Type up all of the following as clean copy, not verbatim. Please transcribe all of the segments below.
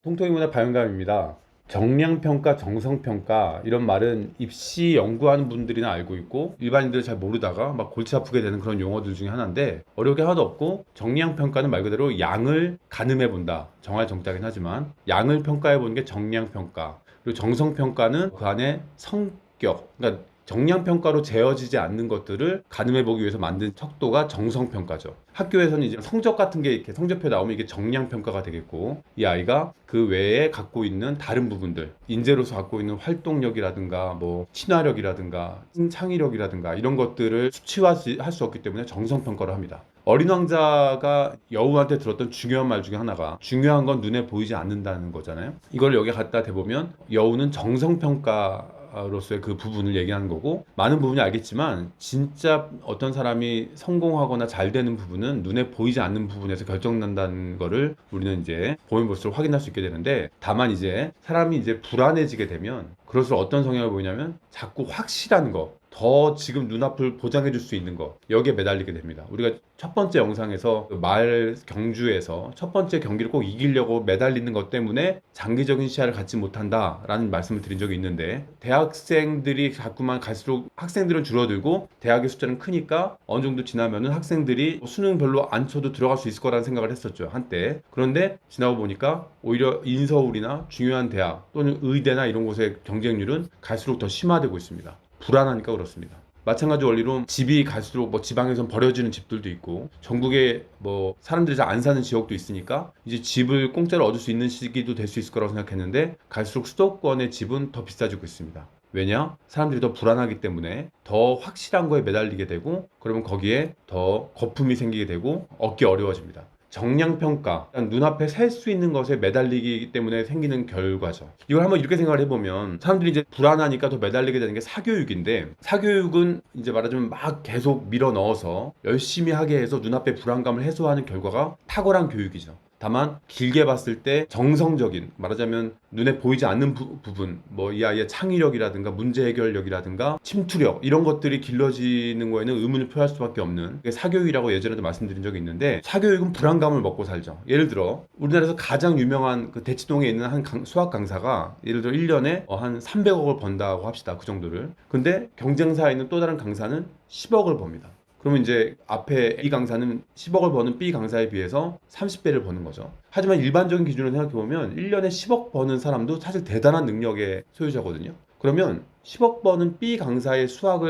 통통이문화 박영감입니다. 정량평가, 정성평가 이런 말은 입시 연구하는 분들이나 알고 있고 일반인들은 잘 모르다가 막 골치 아프게 되는 그런 용어들 중에 하나인데, 어려울 게 하나도 없고, 정량평가는 말 그대로 양을 가늠해 본다. 정할 정자긴 하지만 양을 평가해 보는 게 정량평가, 그리고 정성평가는 그 안에 성격, 그러니까 정량평가로 재어지지 않는 것들을 가늠해보기 위해서 만든 척도가 정성평가죠. 학교에서는 이제 성적 같은 게 이렇게 성적표 나오면 이게 정량평가가 되겠고, 이 아이가 그 외에 갖고 있는 다른 부분들, 인재로서 갖고 있는 활동력이라든가 뭐 친화력이라든가 창의력이라든가 이런 것들을 수치화할 수 없기 때문에 정성평가를 합니다. 어린 왕자가 여우한테 들었던 중요한 말 중에 하나가, 중요한 건 눈에 보이지 않는다는 거잖아요. 이걸 여기 갖다 대보면 여우는 정성평가로서의 그 부분을 얘기하는 거고, 많은 부분이 알겠지만 진짜 어떤 사람이 성공하거나 잘 되는 부분은 눈에 보이지 않는 부분에서 결정난다는 거를 우리는 이제 보면 볼수록 확인할 수 있게 되는데, 다만 이제 사람이 이제 불안해지게 되면 그럴수록 어떤 성향을 보이냐면 자꾸 확실한 거, 더 지금 눈앞을 보장해 줄 수 있는 거, 여기에 매달리게 됩니다. 우리가 첫 번째 영상에서 그말 경주에서 첫 번째 경기를 꼭 이기려고 매달리는 것 때문에 장기적인 시야를 갖지 못한다라는 말씀을 드린 적이 있는데, 대학생들이 자꾸만 갈수록 학생들은 줄어들고 대학의 숫자는 크니까 어느 정도 지나면은 학생들이 수능 별로 안 쳐도 들어갈 수 있을 거라는 생각을 했었죠, 한때. 그런데 지나고 보니까 오히려 인서울이나 중요한 대학 또는 의대나 이런 곳의 경쟁률은 갈수록 더 심화되고 있습니다. 불안하니까 그렇습니다. 마찬가지 원리로 집이 갈수록 뭐 지방에선 버려지는 집들도 있고, 전국에 뭐 사람들이 잘 안 사는 지역도 있으니까 이제 집을 공짜로 얻을 수 있는 시기도 될 수 있을 거라고 생각했는데, 갈수록 수도권의 집은 더 비싸지고 있습니다. 왜냐? 사람들이 더 불안하기 때문에 더 확실한 거에 매달리게 되고, 그러면 거기에 더 거품이 생기게 되고 얻기 어려워집니다. 정량평가, 눈앞에 셀 수 있는 것에 매달리기 때문에 생기는 결과죠. 이걸 한번 이렇게 생각을 해보면, 사람들이 이제 불안하니까 더 매달리게 되는 게 사교육인데, 사교육은 이제 말하자면 막 계속 밀어 넣어서 열심히 하게 해서 눈앞의 불안감을 해소하는 결과가 탁월한 교육이죠. 다만 길게 봤을 때 정성적인, 말하자면 눈에 보이지 않는 부분, 뭐 이 아이의 창의력이라든가 문제 해결력이라든가 침투력, 이런 것들이 길러지는 거에는 의문을 표할 수밖에 없는 게 사교육이라고 예전에도 말씀드린 적이 있는데, 사교육은 불안감을 먹고 살죠. 예를 들어 우리나라에서 가장 유명한 그 대치동에 있는 한 수학 강사가 예를 들어 1년에 한 300억을 번다고 합시다. 그 정도를. 근데 경쟁사에 있는 또 다른 강사는 10억을 법니다. 그러면 이제 앞에 A 강사는 10억을 버는 B 강사에 비해서 30배를 버는 거죠. 하지만 일반적인 기준으로 생각해보면 1년에 10억 버는 사람도 사실 대단한 능력의 소유자거든요. 그러면 10억 버는 B 강사의 수학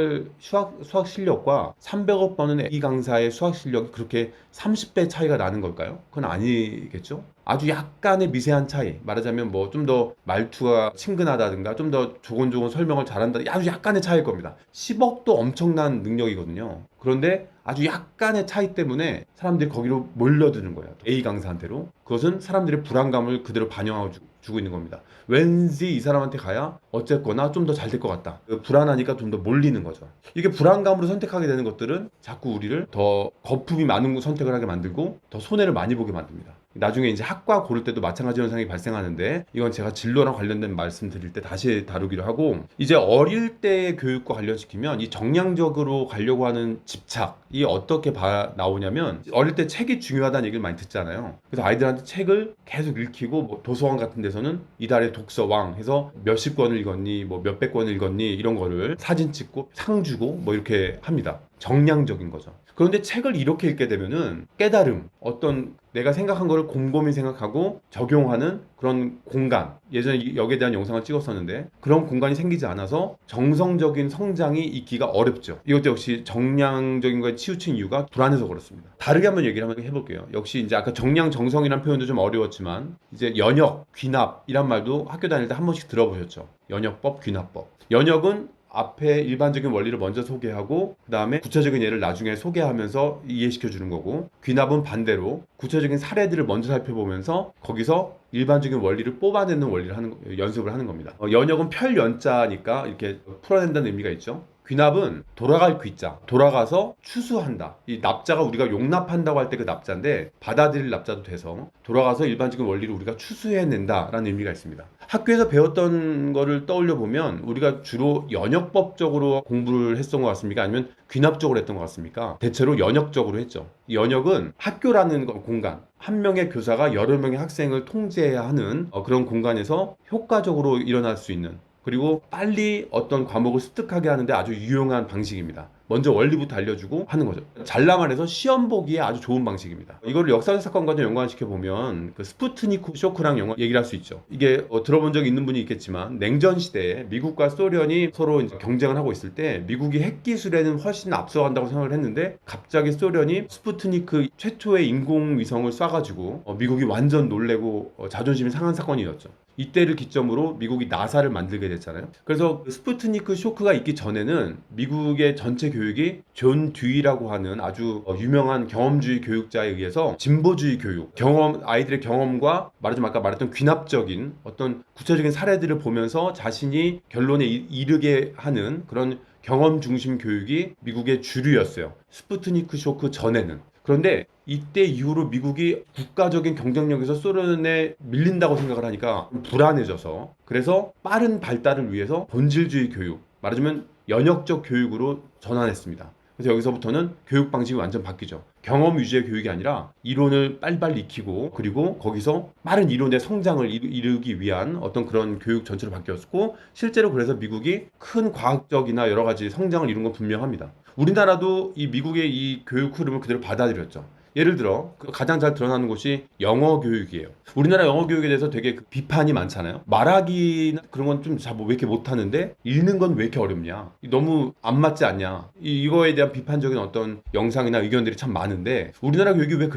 실력과 300억 버는 A 강사의 수학 실력이 그렇게 30배 차이가 나는 걸까요? 그건 아니겠죠? 아주 약간의 미세한 차이, 말하자면 뭐 좀 더 말투가 친근하다든가 좀 더 조곤조곤 설명을 잘한다, 아주 약간의 차이일 겁니다. 10억도 엄청난 능력이거든요. 그런데 아주 약간의 차이 때문에 사람들이 거기로 몰려드는 거예요. A 강사한테로. 그것은 사람들의 불안감을 그대로 반영하고 주고 있는 겁니다. 왠지 이 사람한테 가야 어쨌거나 좀 더 잘 될 것 같다. 불안하니까 좀 더 몰리는 거죠. 이게 불안감으로 선택하게 되는 것들은 자꾸 우리를 더 거품이 많은 선택을 하게 만들고 더 손해를 많이 보게 만듭니다. 나중에 이제 학과 고를 때도 마찬가지 현상이 발생하는데, 이건 제가 진로랑 관련된 말씀 드릴 때 다시 다루기로 하고, 이제 어릴 때의 교육과 관련시키면 이 정량적으로 가려고 하는 집착이 어떻게 나오냐면, 어릴 때 책이 중요하다는 얘기를 많이 듣잖아요. 그래서 아이들한테 책을 계속 읽히고, 뭐 도서관 같은 데서는 이달의 독서왕 해서 몇십 권을 읽었니, 뭐 몇백 권을 읽었니, 이런 거를 사진 찍고 상 주고 뭐 이렇게 합니다. 정량적인 거죠. 그런데 책을 이렇게 읽게 되면은 깨달음, 어떤 내가 생각한 거를 곰곰이 생각하고 적용하는 그런 공간, 예전에 여기에 대한 영상을 찍었었는데 그런 공간이 생기지 않아서 정성적인 성장이 있기가 어렵죠. 이것도 역시 정량적인 거에 치우친 이유가 불안해서 그렇습니다. 다르게 한번 얘기를 한번 해볼게요. 역시 이제 아까 정량 정성이라는 표현도 좀 어려웠지만, 이제 연역, 귀납 이란 말도 학교 다닐 때 한 번씩 들어보셨죠. 연역법, 귀납법. 연역은 앞에 일반적인 원리를 먼저 소개하고 그 다음에 구체적인 예를 나중에 소개하면서 이해시켜 주는 거고, 귀납은 반대로 구체적인 사례들을 먼저 살펴보면서 거기서 일반적인 원리를 뽑아내는 연습을 하는 겁니다. 연역은 펼연자니까 이렇게 풀어낸다는 의미가 있죠. 귀납은 돌아갈 귀자, 돌아가서 추수한다. 이 납자가 우리가 용납한다고 할 때 그 납자인데 받아들일 납자도 돼서 돌아가서 일반적인 원리를 우리가 추수해낸다라는 의미가 있습니다. 학교에서 배웠던 거를 떠올려 보면 우리가 주로 연역법적으로 공부를 했던 것 같습니까? 아니면 귀납적으로 했던 것 같습니까? 대체로 연역적으로 했죠. 이 연역은 학교라는 공간, 한 명의 교사가 여러 명의 학생을 통제해야 하는 그런 공간에서 효과적으로 일어날 수 있는, 그리고 빨리 어떤 과목을 습득하게 하는데 아주 유용한 방식입니다. 먼저 원리부터 알려주고 하는 거죠. 잘라 말해서 시험 보기에 아주 좋은 방식입니다. 이거를 역사적 사건과 좀 연관시켜 보면 그 스푸트니크 쇼크랑 얘기를 할 수 있죠. 이게 들어본 적이 있는 분이 있겠지만 냉전 시대에 미국과 소련이 서로 이제 경쟁을 하고 있을 때 미국이 핵 기술에는 훨씬 앞서간다고 생각을 했는데 갑자기 소련이 스푸트니크 최초의 인공위성을 쏴가지고 미국이 완전 놀래고 자존심이 상한 사건이었죠. 이때를 기점으로 미국이 나사를 만들게 됐잖아요. 그래서 스푸트니크 쇼크가 있기 전에는 미국의 전체 교육이 존 듀이라고 하는 아주 유명한 경험주의 교육자에 의해서 진보주의 교육, 아이들의 경험과 말하자면 아까 말했던 귀납적인 어떤 구체적인 사례들을 보면서 자신이 결론에 이르게 하는 그런 경험 중심 교육이 미국의 주류였어요. 스푸트니크 쇼크 전에는. 그런데 이때 이후로 미국이 국가적인 경쟁력에서 소련에 밀린다고 생각을 하니까 불안해져서, 그래서 빠른 발달을 위해서 본질주의 교육, 말하자면 연역적 교육으로 전환했습니다. 그래서 여기서부터는 교육 방식이 완전 바뀌죠. 경험 위주의 교육이 아니라 이론을 빨리빨리 익히고, 그리고 거기서 빠른 이론의 성장을 이루기 위한 어떤 그런 교육 전체로 바뀌었고, 실제로 그래서 미국이 큰 과학적이나 여러 가지 성장을 이룬 건 분명합니다. 우리나라도 이 미국의 이 교육 흐름을 그대로 받아들였죠. 예를 들어 가장 잘 드러나는 곳이 영어 교육이에요. 우리나라 영어 교육에 대해서 되게 비판이 많잖아요. 말하기는 그런 건 좀 잘 왜 이렇게 못하는데 읽는 건 왜 이렇게 어렵냐, 너무 안 맞지 않냐, 이거에 대한 비판적인 어떤 영상이나 의견들이 참 많은데, 우리나라 교육이 왜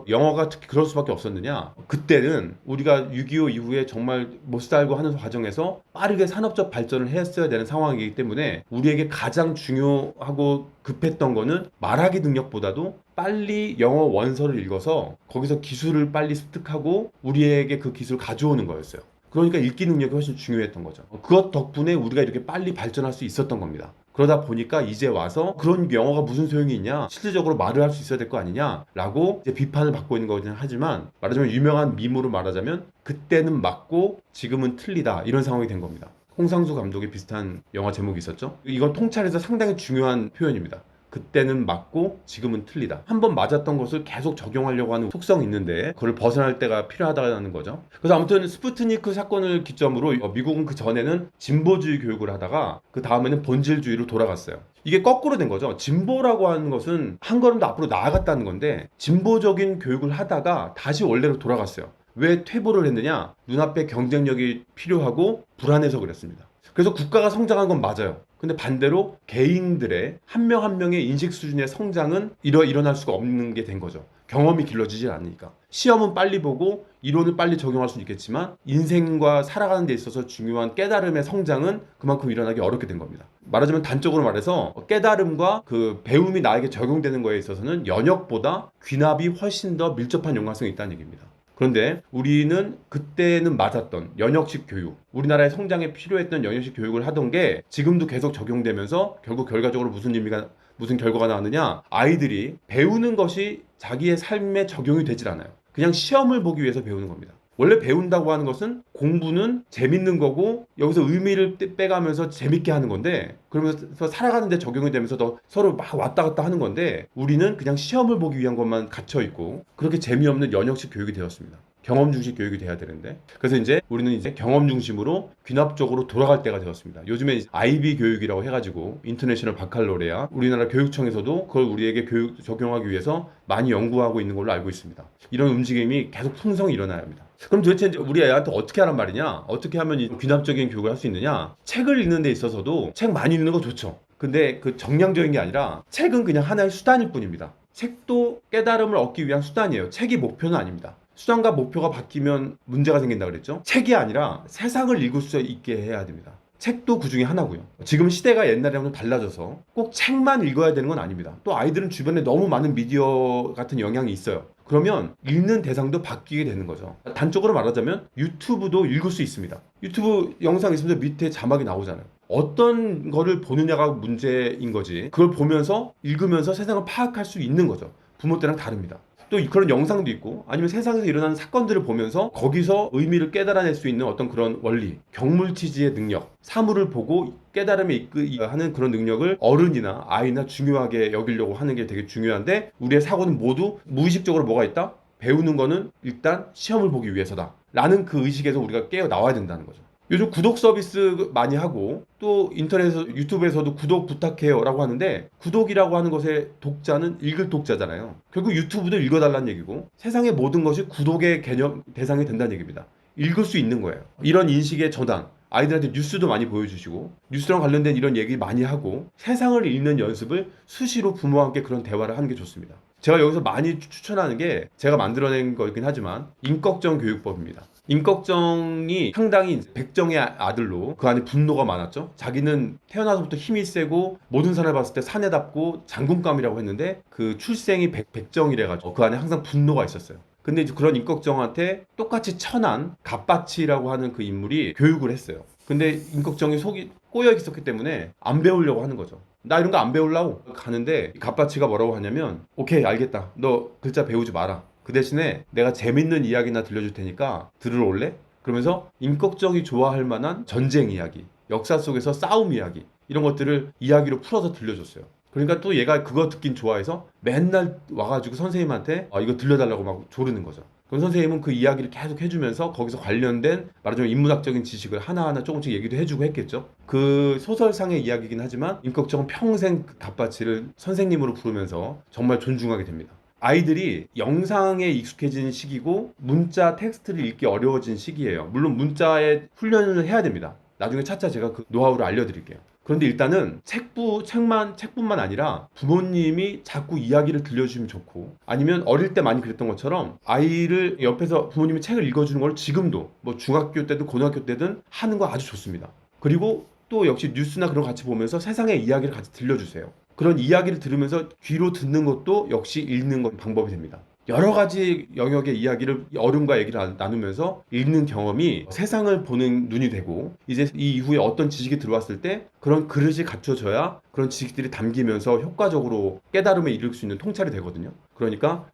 영어가 특히 그럴 수밖에 없었느냐. 그때는 우리가 6.25 이후에 정말 못 살고 하는 과정에서 빠르게 산업적 발전을 했어야 되는 상황이기 때문에 우리에게 가장 중요하고 급했던 거는 말하기 능력보다도 빨리 영어 원서를 읽어서 거기서 기술을 빨리 습득하고 우리에게 그 기술을 가져오는 거였어요. 그러니까 읽기 능력이 훨씬 중요했던 거죠. 그것 덕분에 우리가 이렇게 빨리 발전할 수 있었던 겁니다. 그러다 보니까 이제 와서 그런 영어가 무슨 소용이 있냐, 실질적으로 말을 할 수 있어야 될 거 아니냐라고 이제 비판을 받고 있는 거긴 하지만, 말하자면 유명한 밈으로 말하자면 그때는 맞고 지금은 틀리다, 이런 상황이 된 겁니다. 홍상수 감독의 비슷한 영화 제목이 있었죠. 이건 통찰해서 상당히 중요한 표현입니다. 그때는 맞고 지금은 틀리다. 한번 맞았던 것을 계속 적용하려고 하는 속성이 있는데 그걸 벗어날 때가 필요하다는 거죠. 그래서 아무튼 스푸트니크 사건을 기점으로 미국은 그 전에는 진보주의 교육을 하다가 그 다음에는 본질주의로 돌아갔어요. 이게 거꾸로 된 거죠. 진보라고 하는 것은 한 걸음 더 앞으로 나아갔다는 건데 진보적인 교육을 하다가 다시 원래로 돌아갔어요. 왜 퇴보를 했느냐? 눈앞에 경쟁력이 필요하고 불안해서 그랬습니다. 그래서 국가가 성장한 건 맞아요. 근데 반대로 개인들의 한 명 한 명의 인식 수준의 성장은 일어날 수가 없는 게 된 거죠. 경험이 길러지질 않으니까. 시험은 빨리 보고 이론을 빨리 적용할 수는 있겠지만 인생과 살아가는 데 있어서 중요한 깨달음의 성장은 그만큼 일어나기 어렵게 된 겁니다. 말하자면 단적으로 말해서 깨달음과 그 배움이 나에게 적용되는 거에 있어서는 연역보다 귀납이 훨씬 더 밀접한 연관성이 있다는 얘기입니다. 그런데 우리는 그때는 맞았던 연역식 교육, 우리나라의 성장에 필요했던 연역식 교육을 하던 게 지금도 계속 적용되면서 결국 결과적으로 무슨 결과가 나왔느냐? 아이들이 배우는 것이 자기의 삶에 적용이 되질 않아요. 그냥 시험을 보기 위해서 배우는 겁니다. 원래 배운다고 하는 것은 공부는 재밌는 거고 여기서 의미를 빼가면서 재밌게 하는 건데, 그러면서 살아가는 데 적용이 되면서 더 서로 막 왔다 갔다 하는 건데, 우리는 그냥 시험을 보기 위한 것만 갇혀 있고 그렇게 재미없는 연역식 교육이 되었습니다. 경험 중심 교육이 돼야 되는데, 그래서 이제 우리는 이제 경험 중심으로 귀납적으로 돌아갈 때가 되었습니다. 요즘에 IB 교육이라고 해가지고 인터내셔널 바칼로레아, 우리나라 교육청에서도 그걸 우리에게 교육 적용하기 위해서 많이 연구하고 있는 걸로 알고 있습니다. 이런 움직임이 계속 풍성히 일어나야 합니다. 그럼 도대체 이제 우리 애한테 어떻게 하란 말이냐? 어떻게 하면 이 귀납적인 교육을 할 수 있느냐? 책을 읽는 데 있어서도 책 많이 읽는 거 좋죠. 근데 그 정량적인 게 아니라 책은 그냥 하나의 수단일 뿐입니다. 책도 깨달음을 얻기 위한 수단이에요. 책이 목표는 아닙니다. 수단과 목표가 바뀌면 문제가 생긴다 그랬죠. 책이 아니라 세상을 읽을 수 있게 해야 됩니다. 책도 그 중에 하나고요. 지금 시대가 옛날이랑 좀 달라져서 꼭 책만 읽어야 되는 건 아닙니다. 또 아이들은 주변에 너무 많은 미디어 같은 영향이 있어요. 그러면 읽는 대상도 바뀌게 되는 거죠. 단적으로 말하자면 유튜브도 읽을 수 있습니다. 유튜브 영상 있으면 밑에 자막이 나오잖아요. 어떤 거를 보느냐가 문제인 거지. 그걸 보면서 읽으면서 세상을 파악할 수 있는 거죠. 부모 때랑 다릅니다. 또 그런 영상도 있고 아니면 세상에서 일어나는 사건들을 보면서 거기서 의미를 깨달아낼 수 있는 어떤 그런 원리, 경물치지의 능력, 사물을 보고 깨달음에 하는 그런 능력을 어른이나 아이나 중요하게 여기려고 하는 게 되게 중요한데, 우리의 사고는 모두 무의식적으로 뭐가 있다? 배우는 거는 일단 시험을 보기 위해서다 라는 그 의식에서 우리가 깨어 나와야 된다는 거죠. 요즘 구독 서비스 많이 하고 또 인터넷에서 유튜브에서도 구독 부탁해요 라고 하는데, 구독이라고 하는 것의 독자는 읽을 독자잖아요. 결국 유튜브도 읽어달라는 얘기고 세상의 모든 것이 구독의 개념 대상이 된다는 얘기입니다. 읽을 수 있는 거예요. 이런 인식의 전환, 아이들한테 뉴스도 많이 보여주시고 뉴스랑 관련된 이런 얘기 많이 하고 세상을 읽는 연습을 수시로 부모와 함께 그런 대화를 하는 게 좋습니다. 제가 여기서 많이 추천하는 게 제가 만들어낸 거긴 하지만 임꺽정 교육법입니다. 임꺽정이 상당히 백정의 아들로 그 안에 분노가 많았죠. 자기는 태어나서부터 힘이 세고 모든 사람을 봤을 때 사내답고 장군감이라고 했는데 그 출생이 백정이래가지고 그 안에 항상 분노가 있었어요. 근데 이제 그런 임꺽정한테 똑같이 천한 갑바치라고 하는 그 인물이 교육을 했어요. 근데 임꺽정이 속이 꼬여 있었기 때문에 안 배우려고 하는 거죠. 나 이런 거 안 배우려고 가는데 갑바치가 뭐라고 하냐면, 오케이 알겠다, 너 글자 배우지 마라, 그 대신에 내가 재밌는 이야기나 들려줄 테니까 들으러 올래? 그러면서 임꺽정이 좋아할 만한 전쟁 이야기, 역사 속에서 싸움 이야기, 이런 것들을 이야기로 풀어서 들려줬어요. 그러니까 또 얘가 그거 듣긴 좋아해서 맨날 와가지고 선생님한테 이거 들려달라고 막 조르는 거죠. 그럼 선생님은 그 이야기를 계속 해주면서 거기서 관련된 말하자면 인문학적인 지식을 하나하나 조금씩 얘기도 해주고 했겠죠. 그 소설상의 이야기이긴 하지만 임꺽정은 평생 그 갑바치를 선생님으로 부르면서 정말 존중하게 됩니다. 아이들이 영상에 익숙해진 시기고 문자 텍스트를 읽기 어려워진 시기예요. 물론 문자에 훈련을 해야 됩니다. 나중에 차차 제가 그 노하우를 알려드릴게요. 그런데 일단은 책뿐만 아니라 부모님이 자꾸 이야기를 들려주시면 좋고, 아니면 어릴 때 많이 그랬던 것처럼 아이를 옆에서 부모님이 책을 읽어주는 걸 지금도 뭐 중학교 때든 고등학교 때든 하는 거 아주 좋습니다. 그리고 또 역시 뉴스나 그런 거 같이 보면서 세상의 이야기를 같이 들려주세요. 그런 이야기를 들으면서 귀로 듣는 것도 역시 읽는 것 방법이 됩니다. 여러 가지 영역의 이야기를 어른과 얘기를 나누면서 읽는 경험이 세상을 보는 눈이 되고, 이제 이 이후에 어떤 지식이 들어왔을 때 그런 그릇이 갖춰져야 그런 지식들이 담기면서 효과적으로 깨달음에 이를 수 있는 통찰이 되거든요. 그러니까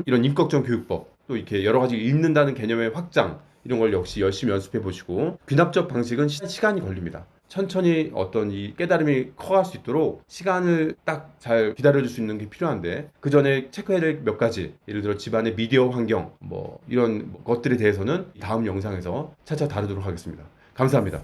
이런 임꺽정 교육법, 또 이렇게 여러 가지 읽는다는 개념의 확장, 이런 걸 역시 열심히 연습해 보시고, 귀납적 방식은 시간이 걸립니다. 천천히 어떤 이 깨달음이 커갈 수 있도록 시간을 딱 잘 기다려줄 수 있는 게 필요한데, 그 전에 체크해야 될 몇 가지, 예를 들어 집안의 미디어 환경, 뭐 이런 것들에 대해서는 다음 영상에서 차차 다루도록 하겠습니다. 감사합니다.